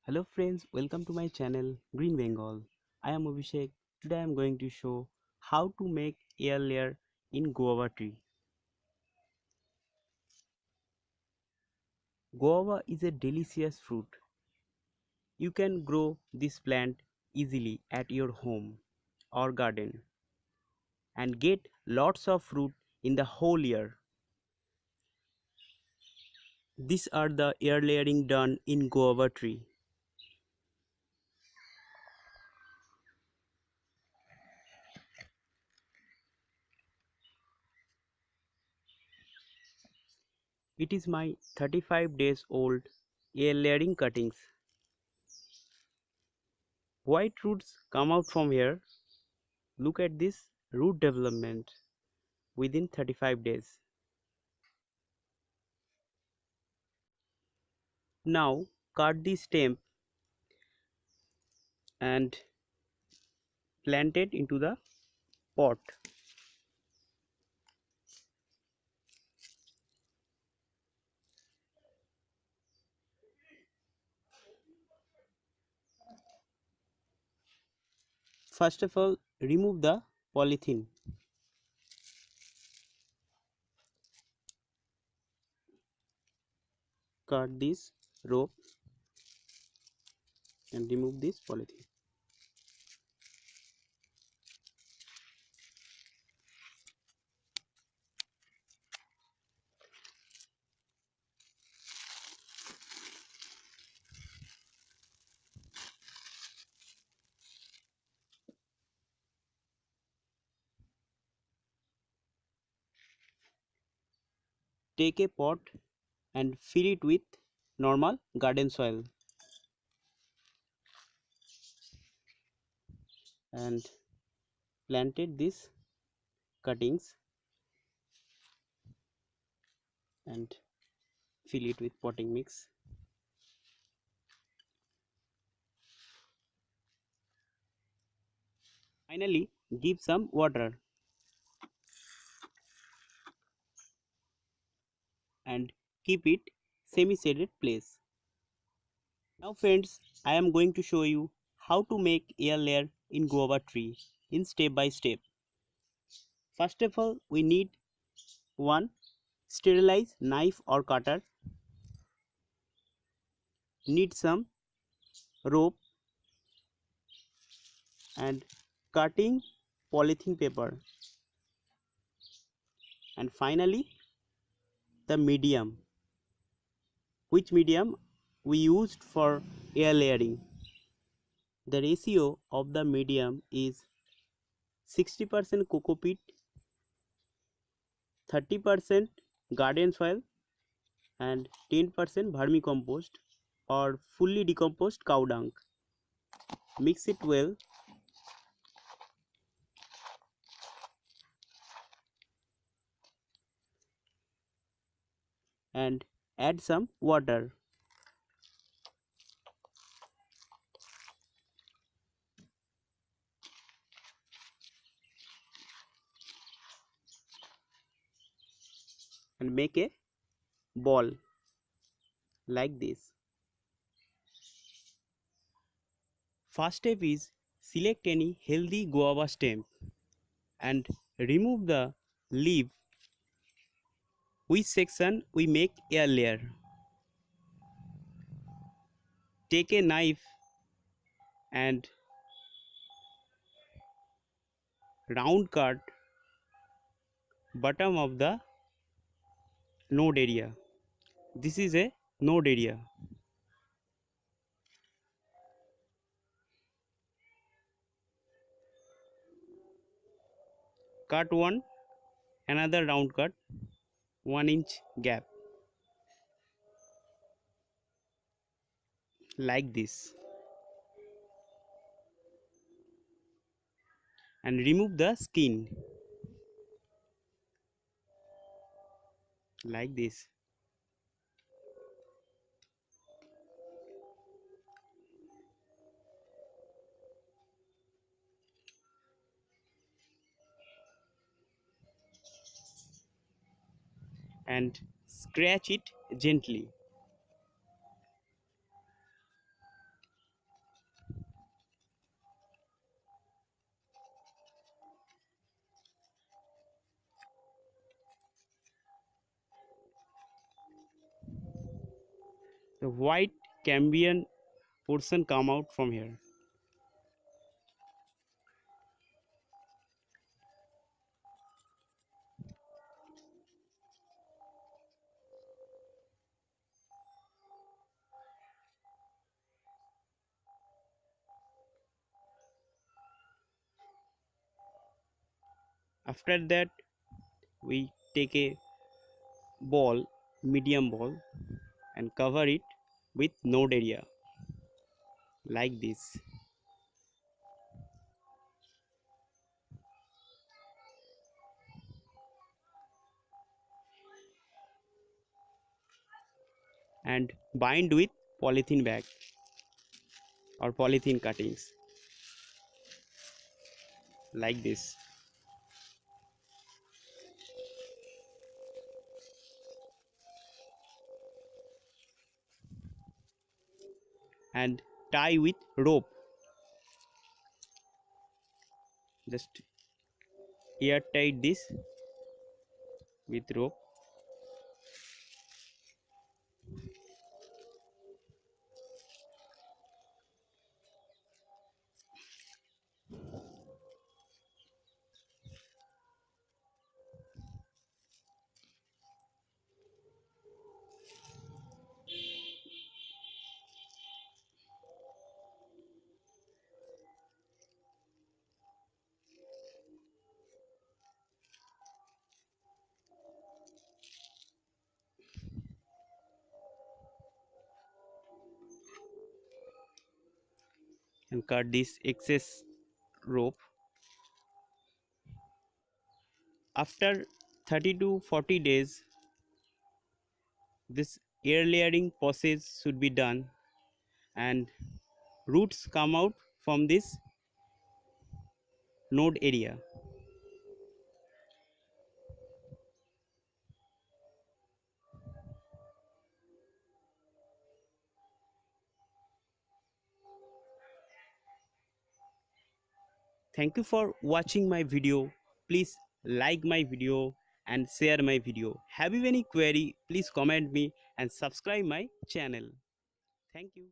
Hello friends, welcome to my channel Green Bengal. I am Abhishek. Today I am going to show how to make air layer in guava tree. Guava is a delicious fruit. You can grow this plant easily at your home or garden and get lots of fruit in the whole year. These are the air layering done in guava tree. It is my 35 days old air layering cuttings. White roots come out from here. Look at this root development within 35 days. Now cut the stem and plant it into the pot. First of all, remove the polythene. Cut this rope and remove this polythene. Take a pot and fill it with normal garden soil and planted these cuttings and fill it with potting mix. Finally, give some water and keep it semi-shaded place. Now friends, I am going to show you how to make air layer in guava tree in step by step. First of all, we need one sterilized knife or cutter, need some rope and cutting polythene paper, and finally the medium, which medium we used for air layering. The ratio of the medium is 60% coco peat, 30% garden soil and 10% vermicompost or fully decomposed cow dung. Mix it well and add some water. And make a ball like this. First step is select any healthy guava stem and remove the leaf, which section we make air layer. Take a knife and round cut bottom of the node area. This is a node area. Cut one, another round cut, 1-inch gap like this, and remove the skin like this. And scratch it gently. The white Cambrian portion come out from here. After that, we take a ball, medium ball, and cover it with node area like this, and bind with polythene bag or polythene cuttings like this, and tie with rope. Just air tight this with rope, and cut this excess rope. After 30 to 40 days, this air layering process should be done, and roots come out from this node area. Thank you for watching my video. Please like my video and share my video. Have you any query? Please comment me and subscribe my channel. Thank you.